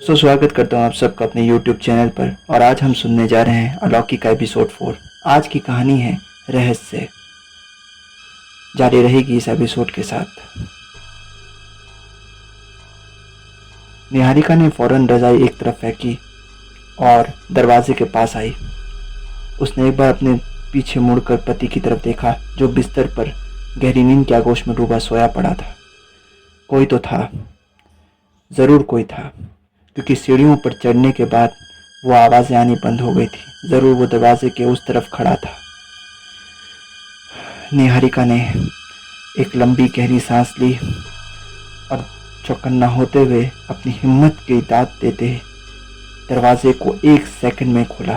स्वागत करता हूँ आप सबका अपने YouTube चैनल पर। और आज हम सुनने जा रहे हैं अलौकिक एपिसोड 4। आज की कहानी है रहस्य। जारी रहेगी इस एपिसोड के साथ। निहारिका ने फौरन रजाई एक तरफ फेंकी और दरवाजे के पास आई। उसने एक बार अपने पीछे मुड़कर पति की तरफ देखा, जो बिस्तर पर गहरी नींद के आगोश में डूबा सोया पड़ा था। कोई तो था, ज़रूर कोई था, क्योंकि सीढ़ियों पर चढ़ने के बाद वो आवाज़ें आनी बंद हो गई थी। ज़रूर वो दरवाजे के उस तरफ खड़ा था। निहारिका ने एक लंबी गहरी सांस ली और चौकन्ना होते हुए अपनी हिम्मत की दाद देते दरवाजे को एक सेकंड में खोला।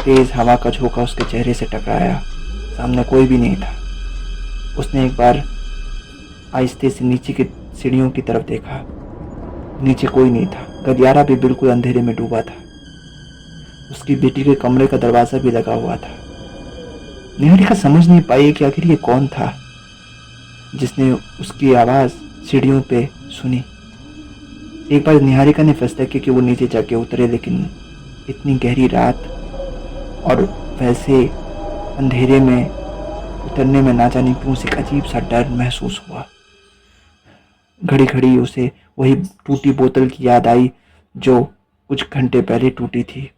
तेज हवा का झोंका उसके चेहरे से टकराया। सामने कोई भी नहीं था। उसने एक बार आहिस्ते से नीचे की सीढ़ियों की तरफ देखा। नीचे कोई नहीं था। गलियारा भी बिल्कुल अंधेरे में डूबा था। उसकी बेटी के कमरे का दरवाज़ा भी लगा हुआ था। निहारिका समझ नहीं पाई कि आखिर ये कौन था जिसने उसकी आवाज़ सीढ़ियों पे सुनी। एक बार निहारिका ने फैसला किया कि वो नीचे जाके उतरे, लेकिन इतनी गहरी रात और वैसे अंधेरे में उतरने में ना जाने क्यों उसे अजीब सा डर महसूस हुआ। घड़ी घड़ी उसे वही टूटी बोतल की याद आई जो कुछ घंटे पहले टूटी थी।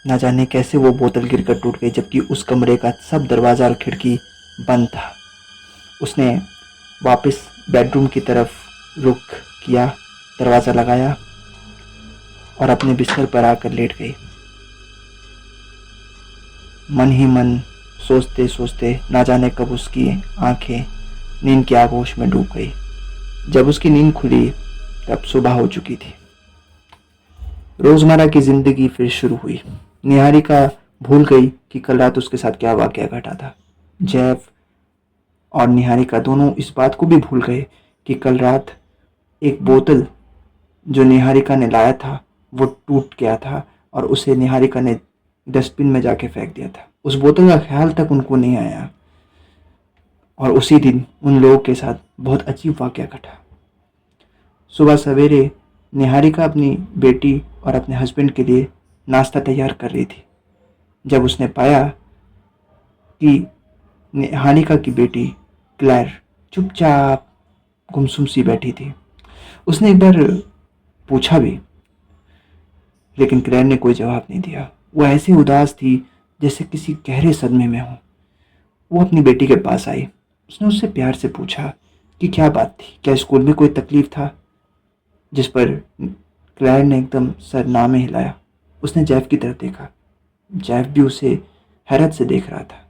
ना जाने कैसे वो बोतल गिरकर टूट गई, जबकि उस कमरे का सब दरवाज़ा और खिड़की बंद था। उसने वापस बेडरूम की तरफ रुख किया, दरवाज़ा लगाया और अपने बिस्तर पर आकर लेट गई। मन ही मन सोचते सोचते ना जाने कब उसकी आंखें नींद के आगोश में डूब गई। जब उसकी नींद खुली तब सुबह हो चुकी थी। रोज़मर्रा की ज़िंदगी फिर शुरू हुई। निहारिका भूल गई कि कल रात उसके साथ क्या वाक़या घटा था। जैफ और निहारिका दोनों इस बात को भी भूल गए कि कल रात एक बोतल जो निहारिका ने लाया था वो टूट गया था और उसे निहारिका ने डस्टबिन में जाके फेंक दिया था। उस बोतल का ख्याल तक उनको नहीं आया। और उसी दिन उन लोगों के साथ बहुत अजीब वाक़या घटा। सुबह सवेरे निहारिका अपनी बेटी और अपने हस्बैंड के लिए नाश्ता तैयार कर रही थी, जब उसने पाया कि निहारिका की बेटी क्लैर चुपचाप गुमसुम सी बैठी थी। उसने एक बार पूछा भी, लेकिन क्लैर ने कोई जवाब नहीं दिया। वो ऐसे उदास थी जैसे किसी गहरे सदमे में हो। वो अपनी बेटी के पास आई। उसने उससे प्यार से पूछा कि क्या बात थी, क्या स्कूल में कोई तकलीफ था। जिस पर क्लैर ने एकदम सर ना में हिलाया। उसने जैफ की तरफ देखा। जैफ भी उसे हैरत से देख रहा था।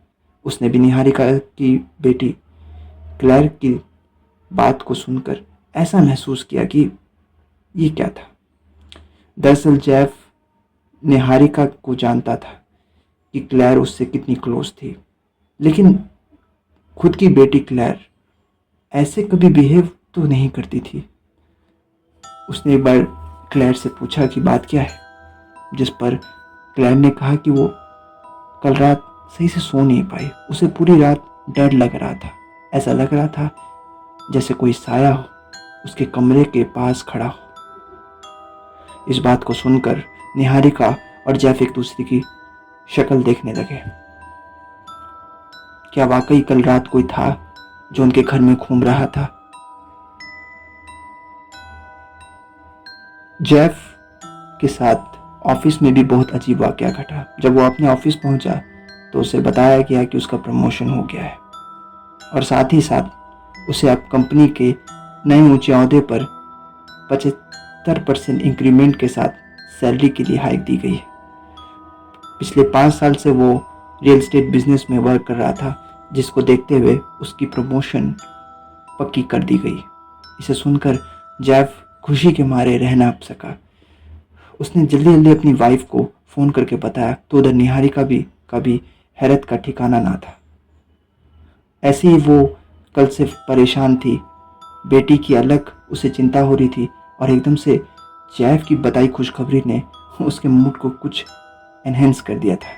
उसने भी निहारिका की बेटी क्लैर की बात को सुनकर ऐसा महसूस किया कि ये क्या था। दरअसल जैफ निहारिका को जानता था कि क्लैर उससे कितनी क्लोज थी, लेकिन खुद की बेटी क्लैर ऐसे कभी बिहेव तो नहीं करती थी। उसने एक बार क्लैर से पूछा कि बात क्या है, जिस पर क्लैर ने कहा कि वो कल रात सही से सो नहीं पाई। उसे पूरी रात डर लग रहा था। ऐसा लग रहा था जैसे कोई साया हो उसके कमरे के पास खड़ा हो। इस बात को सुनकर निहारिका और जैफ एक दूसरे की शक्ल देखने लगे। क्या वाकई कल रात कोई था जो उनके घर में घूम रहा था? जेफ के साथ ऑफिस में भी बहुत अजीब वाकया घटा। जब वो अपने ऑफिस पहुंचा तो उसे बताया गया कि उसका प्रमोशन हो गया है और साथ ही साथ उसे अब कंपनी के नए ऊंचे ओहदे पर 75% इंक्रीमेंट के साथ सैलरी के लिए हाइक दी गई है। पिछले 5 साल से वो रियल एस्टेट बिजनेस में वर्क कर रहा था, जिसको देखते हुए उसकी प्रमोशन पक्की कर दी गई। इसे सुनकर जैफ खुशी के मारे रह ना सका। उसने जल्दी जल्दी अपनी वाइफ को फ़ोन करके बताया तो उधर निहारिका भी कभी हैरत का ठिकाना ना था। ऐसे ही वो कल से परेशान थी। बेटी की अलग उसे चिंता हो रही थी और एकदम से जैफ की बताई खुशखबरी ने उसके मूड को कुछ एनहेंस कर दिया था।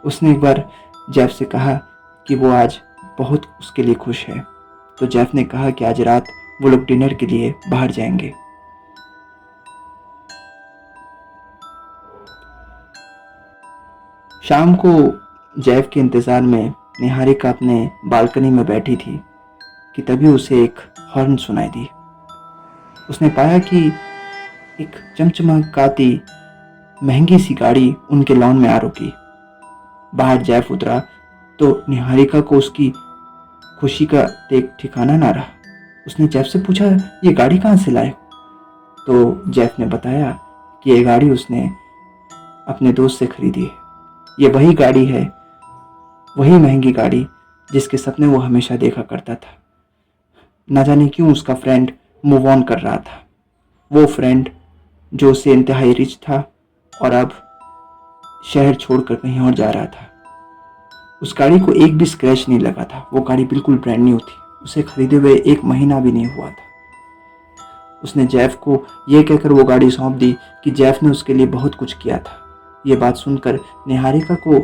उसने एक बार जैफ से कहा कि वो आज बहुत उसके लिए खुश है। तो जैफ ने कहा कि आज रात वो लोग डिनर के लिए बाहर जाएंगे। शाम को जैव के इंतज़ार में निहारिका अपने बालकनी में बैठी थी कि तभी उसे एक हॉर्न सुनाई दी। उसने पाया कि एक चमचमाती महंगी सी गाड़ी उनके लॉन में आ रुकी। बाहर जैव उतरा तो निहारिका को उसकी खुशी का ठिकाना ना रहा। उसने जैव से पूछा, ये गाड़ी कहाँ से लाए? तो जैव ने बताया कि ये गाड़ी उसने अपने दोस्त से खरीदी है। ये वही गाड़ी है, वही महंगी गाड़ी जिसके सपने वो हमेशा देखा करता था। ना जाने क्यों उसका फ्रेंड मूव ऑन कर रहा था। वो फ्रेंड जो उससे इंतहाई रिच था और अब शहर छोड़कर कहीं और जा रहा था। उस गाड़ी को एक भी स्क्रैच नहीं लगा था। वो गाड़ी बिल्कुल ब्रांड न्यू थी। उसे खरीदे हुए 1 महीना भी नहीं हुआ था। उसने जैफ को यह कहकर वो गाड़ी सौंप दी कि जैफ ने उसके लिए बहुत कुछ किया था। ये बात सुनकर निहारिका को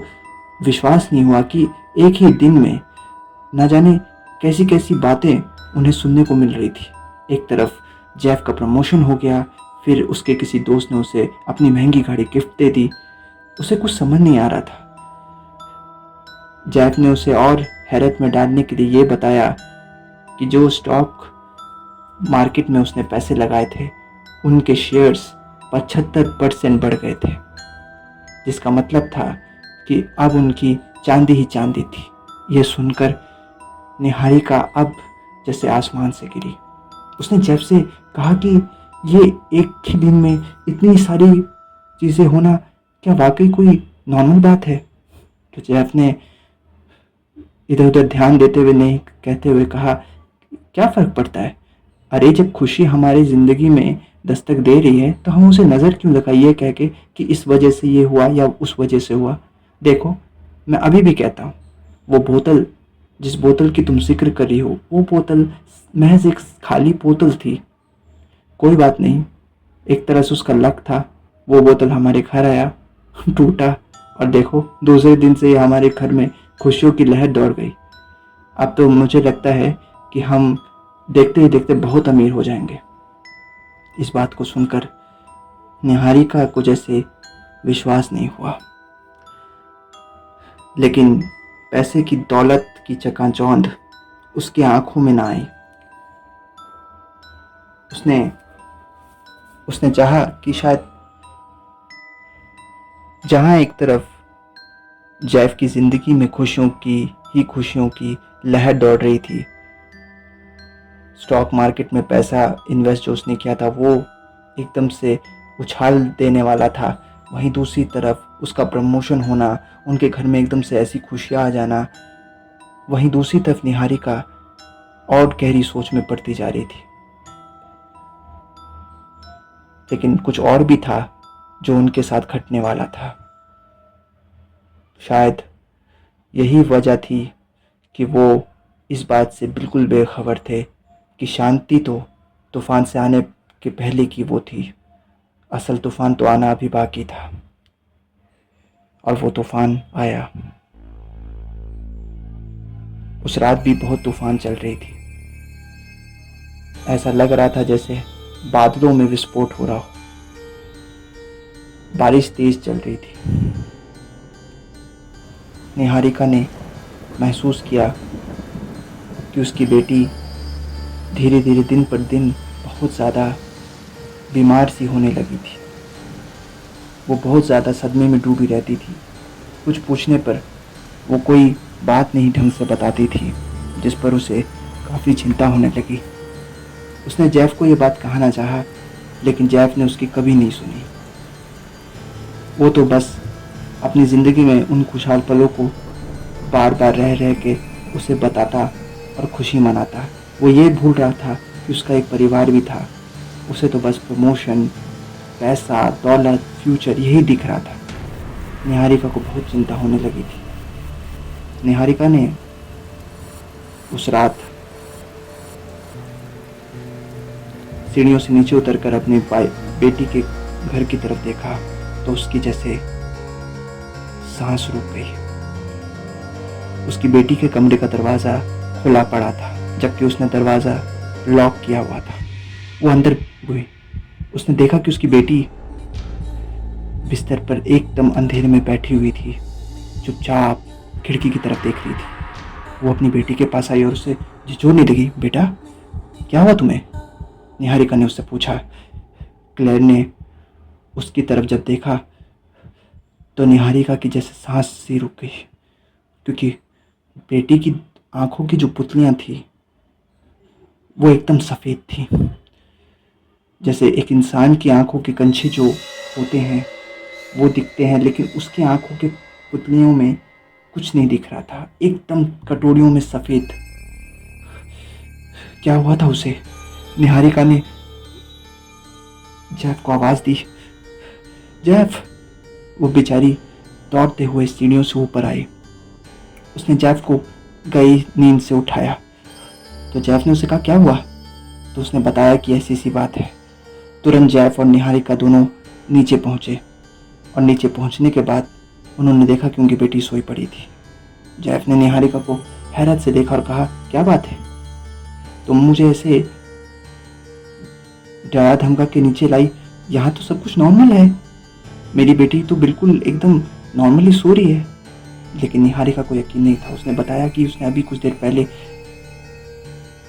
विश्वास नहीं हुआ कि एक ही दिन में न जाने कैसी कैसी बातें उन्हें सुनने को मिल रही थी। एक तरफ जैफ का प्रमोशन हो गया, फिर उसके किसी दोस्त ने उसे अपनी महंगी गाड़ी गिफ्ट दे दी। उसे कुछ समझ नहीं आ रहा था। जैफ ने उसे और हैरत में डालने के लिए ये बताया कि जो स्टॉक मार्केट में उसने पैसे लगाए थे उनके शेयर्स 75% बढ़ गए थे, जिसका मतलब था कि अब उनकी चांदी ही चांदी थी। यह सुनकर निहारिका अब जैसे आसमान से गिरी। उसने जैफ से कहा कि ये एक ही दिन में इतनी सारी चीज़ें होना क्या वाकई कोई नॉर्मल बात है? तो जैफ ने इधर उधर ध्यान देते हुए नहीं कहते हुए कहा, क्या फ़र्क पड़ता है? अरे जब खुशी हमारी ज़िंदगी में दस्तक दे रही है तो हम उसे नज़र क्यों लगाए ये कह के कि इस वजह से ये हुआ या उस वजह से हुआ। देखो, मैं अभी भी कहता हूँ, वो बोतल, जिस बोतल की तुम जिक्र कर रही हो, वो बोतल महज एक खाली बोतल थी। कोई बात नहीं, एक तरह से उसका लक था। वो बोतल हमारे घर आया, टूटा, और देखो दूसरे दिन से ही हमारे घर में खुशियों की लहर दौड़ गई। अब तो मुझे लगता है कि हम देखते ही देखते बहुत अमीर हो जाएंगे। इस बात को सुनकर निहारिका को जैसे विश्वास नहीं हुआ, लेकिन पैसे की दौलत की चकाचौंध उसकी आंखों में ना आई। उसने चाहा कि शायद जहां एक तरफ जैफ की जिंदगी में खुशियों की लहर दौड़ रही थी, स्टॉक मार्केट में पैसा इन्वेस्ट जो उसने किया था वो एकदम से उछाल देने वाला था, वहीं दूसरी तरफ उसका प्रमोशन होना, उनके घर में एकदम से ऐसी खुशियाँ आ जाना, वहीं दूसरी तरफ निहारिका और गहरी सोच में पड़ती जा रही थी। लेकिन कुछ और भी था जो उनके साथ घटने वाला था। शायद यही वजह थी कि वो इस बात से बिल्कुल बेखबर थे कि शांति तो तूफान से आने के पहले की वो थी, असल तूफान तो आना अभी बाकी था। और वो तूफान आया। उस रात भी बहुत तूफान चल रही थी। ऐसा लग रहा था जैसे बादलों में विस्फोट हो रहा हो। बारिश तेज चल रही थी। निहारिका ने महसूस किया कि उसकी बेटी धीरे धीरे दिन पर दिन बहुत ज़्यादा बीमार सी होने लगी थी। वो बहुत ज़्यादा सदमे में डूबी रहती थी। कुछ पूछने पर वो कोई बात नहीं ढंग से बताती थी, जिस पर उसे काफ़ी चिंता होने लगी। उसने जैफ को ये बात कहना चाहा, लेकिन जैफ ने उसकी कभी नहीं सुनी। वो तो बस अपनी ज़िंदगी में उन खुशहाल पलों को बार बार रह रह के उसे बताता और खुशी मनाता। वो ये भूल रहा था कि उसका एक परिवार भी था। उसे तो बस प्रमोशन, पैसा, दौलत, फ्यूचर यही दिख रहा था। निहारिका को बहुत चिंता होने लगी थी। निहारिका ने उस रात सीढ़ियों से नीचे उतरकर अपनी बेटी के घर की तरफ देखा तो उसकी जैसे सांस रुक गई। उसकी बेटी के कमरे का दरवाज़ा खुला पड़ा था, जबकि उसने दरवाज़ा लॉक किया हुआ था। वो अंदर हुई, उसने देखा कि उसकी बेटी बिस्तर पर एकदम अंधेरे में बैठी हुई थी, चुपचाप खिड़की की तरफ देख रही थी। वो अपनी बेटी के पास आई और उससे झिझोरने लगी, बेटा क्या हुआ तुम्हें? निहारिका ने उससे पूछा। क्लेयर ने उसकी तरफ जब देखा तो निहारिका की जैसे सांस सी रुक गई, क्योंकि बेटी की आंखों की जो पुतलियां थी वो एकदम सफ़ेद थी। जैसे एक इंसान की आंखों के कंछे जो होते हैं वो दिखते हैं, लेकिन उसकी आंखों के पुतलियों में कुछ नहीं दिख रहा था, एकदम कटोरियों में सफ़ेद। क्या हुआ था उसे? निहारिका ने जैफ को आवाज़ दी, जैफ। वो बेचारी दौड़ते हुए सीढ़ियों से ऊपर आई। उसने जैफ को गई नींद से उठाया तो जैफ ने उसे कहा, क्या हुआ? तो उसने बताया कि ऐसी सी बात है। तुरंत जैफ और निहारिका दोनों नीचे पहुंचे और नीचे पहुंचने के बाद उन्होंने देखा कि उनकी बेटी सोई पड़ी थी। जैफ ने निहारिका को हैरत से देखा और कहा, क्या बात है, तुम मुझे ऐसे डरा धमका के नीचे लाई? यहाँ तो सब कुछ नॉर्मल है, मेरी बेटी तो बिल्कुल एकदम नॉर्मली सो रही है। लेकिन निहारिका को यकीन नहीं था। उसने बताया कि उसने अभी कुछ देर पहले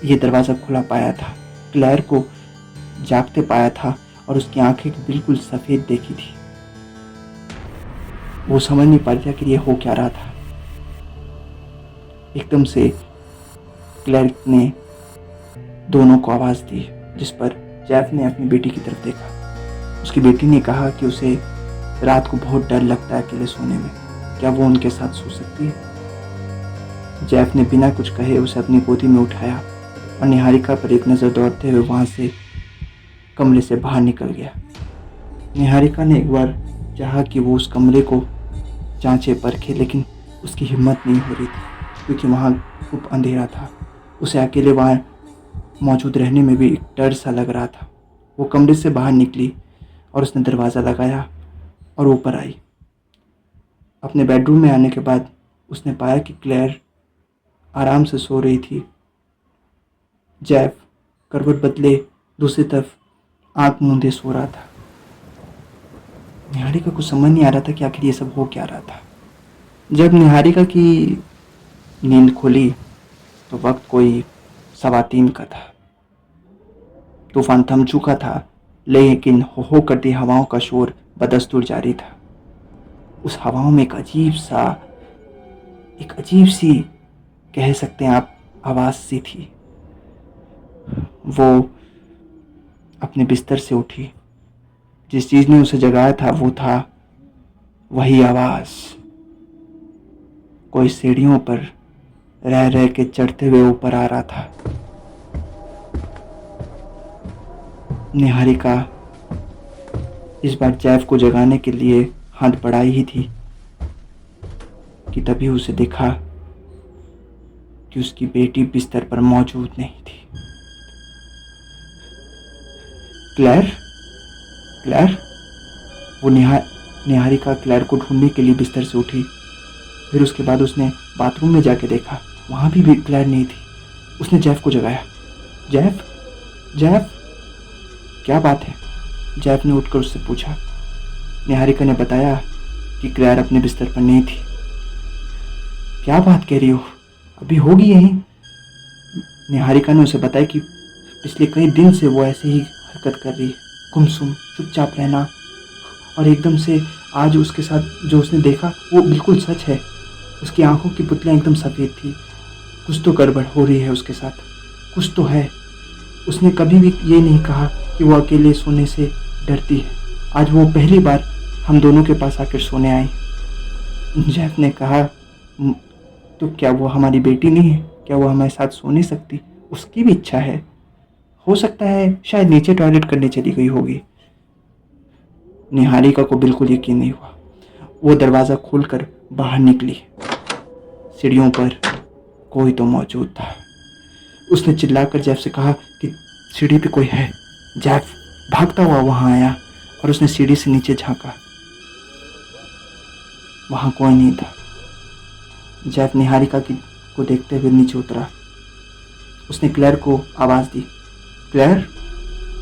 ये दरवाज़ा खुला पाया था, क्लेयर को जागते पाया था और उसकी आंखें बिल्कुल सफ़ेद देखी थी। वो समझ नहीं पा रहा कि ये हो क्या रहा था। एकदम से क्लेयर ने दोनों को आवाज़ दी, जिस पर जैफ ने अपनी बेटी की तरफ देखा। उसकी बेटी ने कहा कि उसे रात को बहुत डर लगता है अकेले सोने में, क्या वो उनके साथ सो सकती है? जैफ ने बिना कुछ कहे उसे अपनी गोदी में उठाया और निहारिका पर एक नज़र दौड़ते हुए वहाँ से कमरे से बाहर निकल गया। निहारिका ने एक बार चाहा कि वो उस कमरे को जांचे परखे, लेकिन उसकी हिम्मत नहीं हो रही थी, क्योंकि वहाँ खूब अंधेरा था। उसे अकेले वहाँ मौजूद रहने में भी एक डर सा लग रहा था। वो कमरे से बाहर निकली और उसने दरवाज़ा लगाया और ऊपर आई। अपने बेडरूम में आने के बाद उसने पाया कि क्लेयर आराम से सो रही थी। जैफ करवट बदले दूसरी तरफ आंख मूंदे सो रहा था। निहारिका को समझ नहीं आ रहा था कि आखिर ये सब हो क्या रहा था। जब निहारिका की नींद खुली तो वक्त कोई 3:15 का था। तूफान थम चुका था, लेकिन हो करती हवाओं का शोर बदस्तूर जारी था। उस हवाओं में एक अजीब सी कह सकते हैं आप आवाज़ सी थी। वो अपने बिस्तर से उठी। जिस चीज़ ने उसे जगाया था वो था वही आवाज़। कोई सीढ़ियों पर रह रह के चढ़ते हुए ऊपर आ रहा था। निहारिका इस बार जैफ को जगाने के लिए हाथ बढ़ाई ही थी कि तभी उसे देखा कि उसकी बेटी बिस्तर पर मौजूद नहीं थी। Claire, Claire. वो निहारिका क्लेयर को ढूंढने के लिए बिस्तर से उठी। फिर उसके बाद उसने बाथरूम में जाके देखा, वहाँ भी क्लेयर नहीं थी। उसने जैफ को जगाया, जैफ, जैफ, क्या बात है? जैफ ने उठकर उससे पूछा। निहारिका ने बताया कि क्लेयर अपने बिस्तर पर नहीं थी। क्या बात कह रही हो, अभी होगी यहीं? निहारिका ने उसे बताया कि पिछले कई दिन से वो ऐसे ही हरकत कर रही है, गुमसुम चुपचाप रहना, और एकदम से आज उसके साथ जो उसने देखा वो बिल्कुल सच है। उसकी आंखों की पुतलियाँ एकदम सफ़ेद थी। कुछ तो गड़बड़ हो रही है उसके साथ, कुछ तो है। उसने कभी भी ये नहीं कहा कि वो अकेले सोने से डरती है। आज वो पहली बार हम दोनों के पास आकर सोने आई। जैफ ने कहा, तो क्या वो हमारी बेटी नहीं है? क्या वो हमारे साथ सो नहीं सकती? उसकी भी इच्छा है, हो सकता है शायद नीचे टॉयलेट करने चली गई होगी। निहारिका को बिल्कुल यकीन नहीं हुआ। वो दरवाज़ा खोलकर बाहर निकली। सीढ़ियों पर कोई तो मौजूद था। उसने चिल्लाकर जैफ से कहा कि सीढ़ी पे कोई है। जैफ भागता हुआ वहां आया और उसने सीढ़ी से नीचे झांका। वहां कोई नहीं था। जैफ निहारिका को देखते हुए नीचे उतरा। उसने क्लेयर को आवाज़ दी, Claire,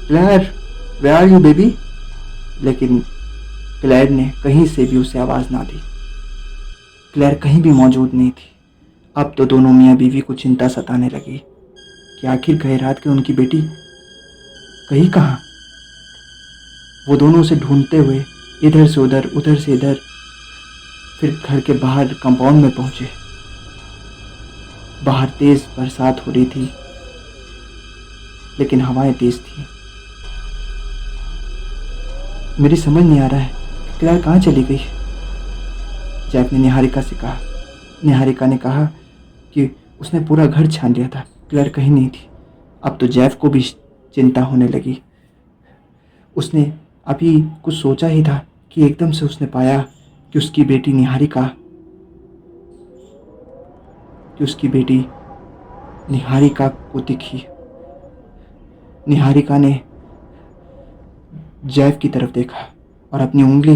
Claire, where are you baby? लेकिन क्लैर ने कहीं से भी उसे आवाज़ ना दी। क्लैर कहीं भी मौजूद नहीं थी। अब तो दोनों मियाँ बीवी को चिंता सताने लगी कि आखिर गए रात के उनकी बेटी कहीं कहाँ। वो दोनों उसे ढूंढते हुए इधर से उधर, फिर घर के बाहर कंपाउंड में पहुंचे। बाहर तेज बरसात हो रही थी, लेकिन हवाएं तेज थी। मेरी समझ नहीं आ रहा है कि क्लैर कहाँ चली गई। जैक ने निहारिका से कहा। निहारिका ने कहा कि उसने पूरा घर छान लिया था, क्लैर कहीं नहीं थी। अब तो जैफ को भी चिंता होने लगी। उसने अभी कुछ सोचा ही था कि एकदम से उसने पाया कि उसकी बेटी निहारिका को दिखी। निहारिका ने जैफ की तरफ देखा और अपनी उंगली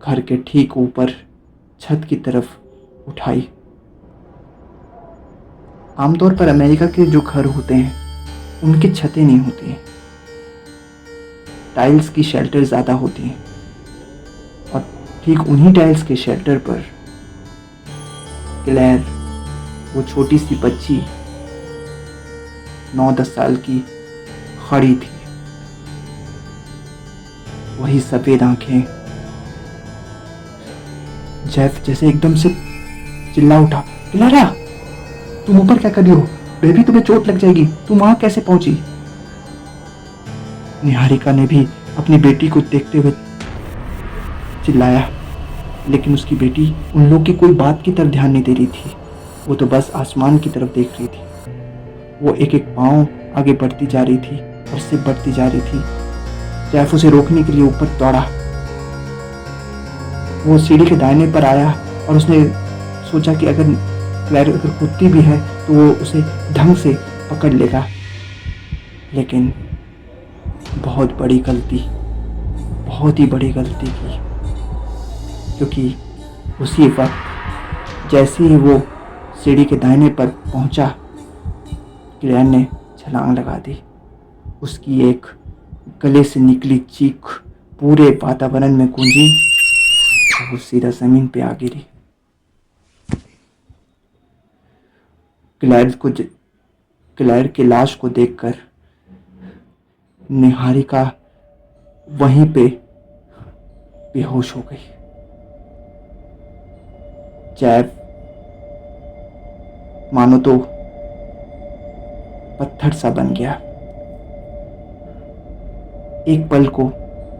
घर के ठीक ऊपर छत की तरफ उठाई। आमतौर पर अमेरिका के जो घर होते हैं उनकी छतें नहीं होती हैं, टाइल्स की शेल्टर ज़्यादा होती हैं। और ठीक उन्हीं टाइल्स के शेल्टर पर क्लैर, वो छोटी सी बच्ची 9-10 साल की, खड़ी थी। वही सफ़ेद आंखें। जेफ जैसे एकदम से चिल्ला उठा, क्लैरा, तुम ऊपर क्या कर रही हो? बेबी, तुम्हें चोट लग जाएगी, तुम वहां कैसे पहुंची? निहारिका ने भी अपनी बेटी को देखते हुए चिल्लाया, लेकिन उसकी बेटी उन लोग की कोई बात की तरफ ध्यान नहीं दे रही थी। वो तो बस आसमान की तरफ देख रही थी। वो एक एक पाँव आगे बढ़ती जा रही थी और सिर्फ बढ़ती जा रही थी। जैफ उसे रोकने के लिए ऊपर दौड़ा। वो सीढ़ी के दाहिने पर आया और उसने सोचा कि अगर क्लैर अगर कूदती भी है तो वो उसे ढंग से पकड़ लेगा। लेकिन बहुत ही बड़ी गलती की, क्योंकि उसी वक्त जैसे ही वो सीढ़ी के दाहिने पर पहुंचा, क्लैर ने छलांग लगा दी। उसकी एक गले से निकली चीख पूरे वातावरण में गूंजी और वो सीधा जमीन पे आ गिरी। क्लैर की लाश को देखकर निहारिका वहीं पे बेहोश हो गई। जैफ मानो तो पत्थर सा बन गया। एक पल को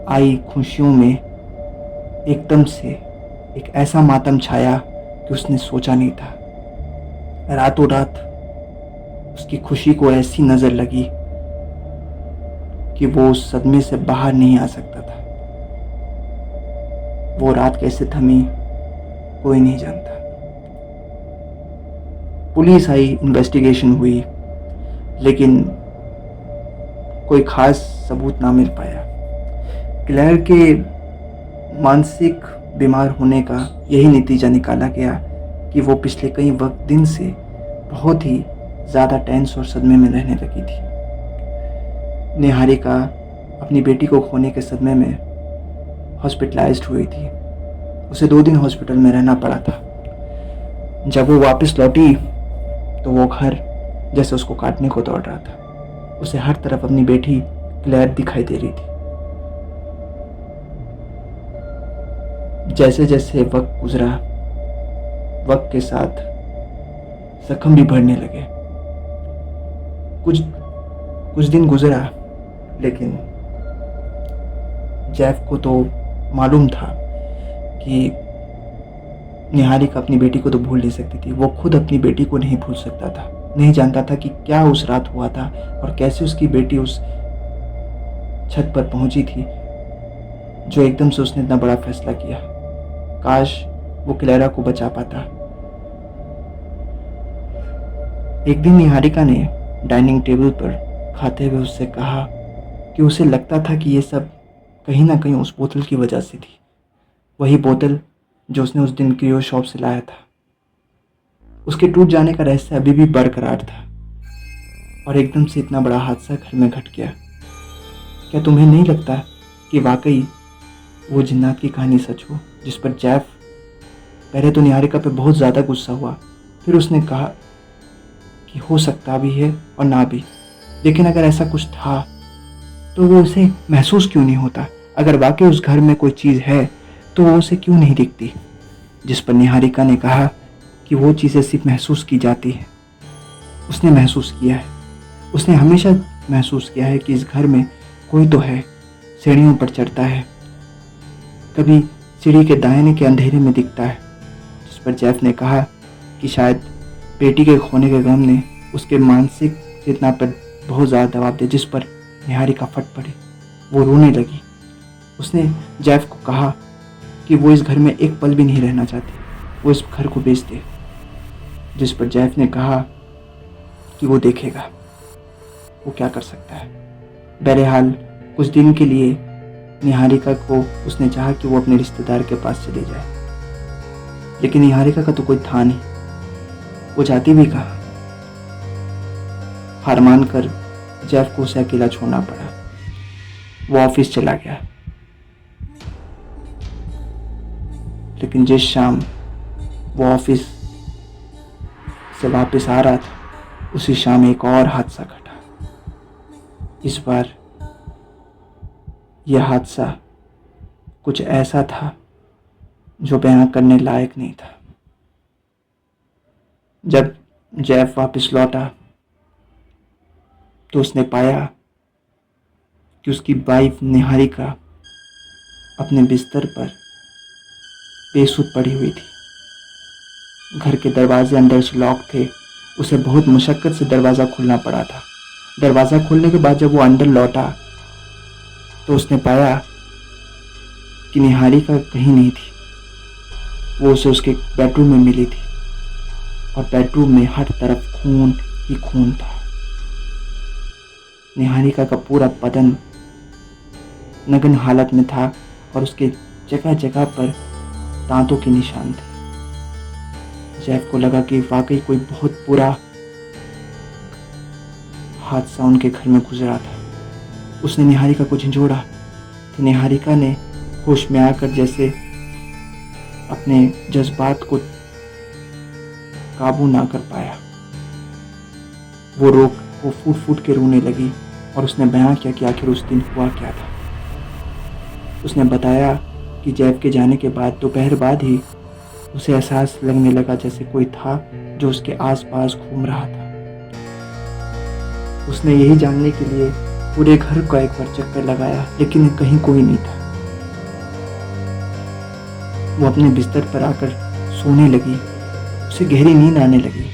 आई खुशियों में एकदम से एक ऐसा मातम छाया कि उसने सोचा नहीं था। रातों रात उसकी खुशी को ऐसी नजर लगी कि वो उस सदमे से बाहर नहीं आ सकता था। वो रात कैसे थमी कोई नहीं जानता। पुलिस आई, इन्वेस्टिगेशन हुई, लेकिन कोई खास सबूत ना मिल पाया। क्लैर के मानसिक बीमार होने का यही नतीजा निकाला गया कि वो पिछले कई दिन से बहुत ही ज़्यादा टेंस और सदमे में रहने लगी थी। निहारिका अपनी बेटी को खोने के सदमे में हॉस्पिटलाइज्ड हुई थी। उसे 2 दिन हॉस्पिटल में रहना पड़ा था। जब वो वापस लौटी तो वो घर जैसे उसको काटने को दौड़ रहा था। उसे हर तरफ अपनी बेटी क्लैर दिखाई दे रही थी। जैसे जैसे वक्त गुजरा, वक्त के साथ जख्म भी बढ़ने लगे। कुछ दिन गुजरा, लेकिन जैफ को तो मालूम था कि निहारिका अपनी बेटी को तो भूल नहीं सकती थी। वो खुद अपनी बेटी को नहीं भूल सकता था। नहीं जानता था कि क्या उस रात हुआ था और कैसे उसकी बेटी उस छत पर पहुंची थी जो एकदम से उसने इतना बड़ा फैसला किया। काश वो क्लैरा को बचा पाता। एक दिन निहारिका ने डाइनिंग टेबल पर खाते हुए उससे कहा कि उसे लगता था कि ये सब कहीं ना कहीं उस बोतल की वजह से थी। वही बोतल जो उसने उस दिन क्रियो शॉप से लाया था। उसके टूट जाने का रहस्य अभी भी बरकरार था। और एकदम से इतना बड़ा हादसा घर में घट गया। क्या तुम्हें नहीं लगता कि वाकई वो जिन्नात की कहानी सच हो, जिस पर जैफ पहले तो निहारिका पे बहुत ज़्यादा गुस्सा हुआ, फिर उसने कहा कि हो सकता भी है और ना भी, लेकिन अगर ऐसा कुछ था तो वो उसे महसूस क्यों नहीं होता? अगर वाकई उस घर में कोई चीज़ है तो वो उसे क्यों नहीं दिखती? जिस पर निहारिका ने कहा कि वो चीज़ें सिर्फ महसूस की जाती है। उसने महसूस किया है, उसने हमेशा महसूस किया है कि इस घर में कोई तो है, सीढ़ियों पर चढ़ता है, कभी सीढ़ी के दाहिने के अंधेरे में दिखता है। जिस पर जैफ ने कहा कि शायद बेटी के खोने के गम ने उसके मानसिक चेतना पर बहुत ज़्यादा दबाव दिया, जिस पर निहारिका फट पड़ी। वो रोने लगी। उसने जैफ को कहा कि वो इस घर में एक पल भी नहीं रहना चाहती, वो इस घर को बेच दे। जिस पर जैफ ने कहा कि वो देखेगा, वो क्या कर सकता है। बहरहाल कुछ दिन के लिए निहारिका को उसने चाहा कि वो अपने रिश्तेदार के पास चले जाए, लेकिन निहारिका का तो कोई था नहीं, वो जाती भी कहाँ। हार मानकर जैफ को उसे अकेला छोड़ना पड़ा। वो ऑफिस चला गया, लेकिन जिस शाम वो ऑफिस से वापस आ रहा था, उसी शाम एक और हादसा घटा। इस बार यह हादसा कुछ ऐसा था जो बयां करने लायक नहीं था। जब जैफ वापस लौटा तो उसने पाया कि उसकी वाइफ निहारिका अपने बिस्तर पर बेसुध पड़ी हुई थी। घर के दरवाजे अंदर से लॉक थे, उसे बहुत मुशक्कत से दरवाज़ा खोलना पड़ा था। दरवाज़ा खोलने के बाद जब वो अंदर लौटा तो उसने पाया कि निहारिका कहीं नहीं थी। वो उसे उसके बेडरूम में मिली थी और बेडरूम में हर तरफ खून ही खून था। निहारिका का पूरा बदन नग्न हालत में था और उसके जगह जगह पर दांतों के निशान थे। जैफ को लगा कि वाकई कोई बहुत बुरा हादसा उनके घर में गुजरा था। उसने निहारिका को झंझोड़ा तो निहारिका ने होश में आकर जैसे अपने जज्बात को काबू ना कर पाया। वो फूट फूट के रोने लगी और उसने बयां किया कि आखिर उस दिन हुआ क्या था। उसने बताया कि जैफ के जाने के बाद दोपहर बाद ही उसे एहसास लगने लगा जैसे कोई था जो उसके आसपास घूम रहा था। उसने यही जानने के लिए पूरे घर का एक बार चक्कर लगाया, लेकिन कहीं कोई नहीं था। वो अपने बिस्तर पर आकर सोने लगी। उसे गहरी नींद आने लगी।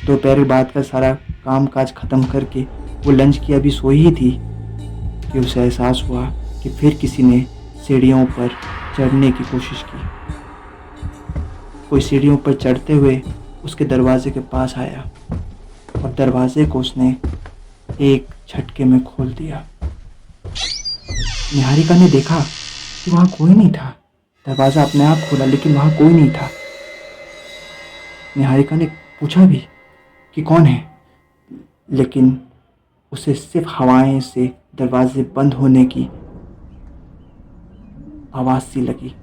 दोपहर बाद का सारा काम काज खत्म करके वो लंच की अभी सोई ही थी कि उसे एहसास हुआ कि फिर किसी ने सीढ़ियों पर चढ़ने की कोशिश की। कोई सीढ़ियों पर चढ़ते हुए उसके दरवाजे के पास आया और दरवाजे को उसने एक झटके में खोल दिया। निहारिका ने देखा कि वहां कोई नहीं था। दरवाजा अपने आप खुला, लेकिन वहां कोई नहीं था। निहारिका ने पूछा भी कि कौन है, लेकिन उसे सिर्फ हवाएं से दरवाजे बंद होने की आवाज़ सी लगी।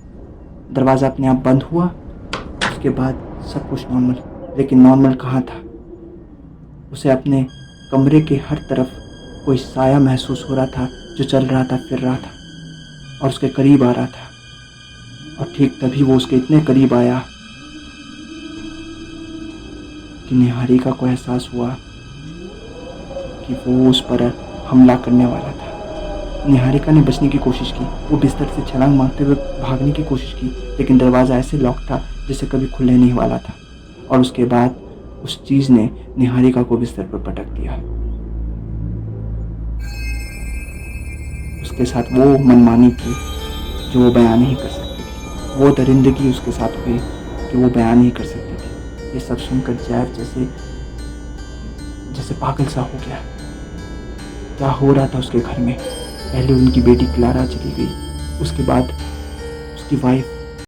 दरवाज़ा अपने आप बंद हुआ। उसके बाद सब कुछ नॉर्मल, लेकिन नॉर्मल कहाँ था। उसे अपने कमरे के हर तरफ कोई साया महसूस हो रहा था जो चल रहा था, फिर रहा था और उसके करीब आ रहा था। और ठीक तभी वो उसके इतने करीब आया कि निहारिका को एहसास हुआ कि वो उस पर हमला करने वाला था। निहारिका ने बचने की कोशिश की। वो बिस्तर से छलांग मारते हुए भागने की कोशिश की, लेकिन दरवाज़ा ऐसे लॉक था जैसे कभी खुलने नहीं वाला था। और उसके बाद उस चीज़ ने निहारिका को बिस्तर पर पटक दिया। उसके साथ वो मनमानी की जो वो बयान नहीं कर सकती थी। वो दरिंदगी उसके साथ हुई कि वो बयान नहीं कर सकती थी। ये सब सुनकर जैफ जैसे पागल सा हो गया। क्या हो रहा था उसके घर में? पहले उनकी बेटी क्लारा चली गई, उसके बाद उसकी वाइफ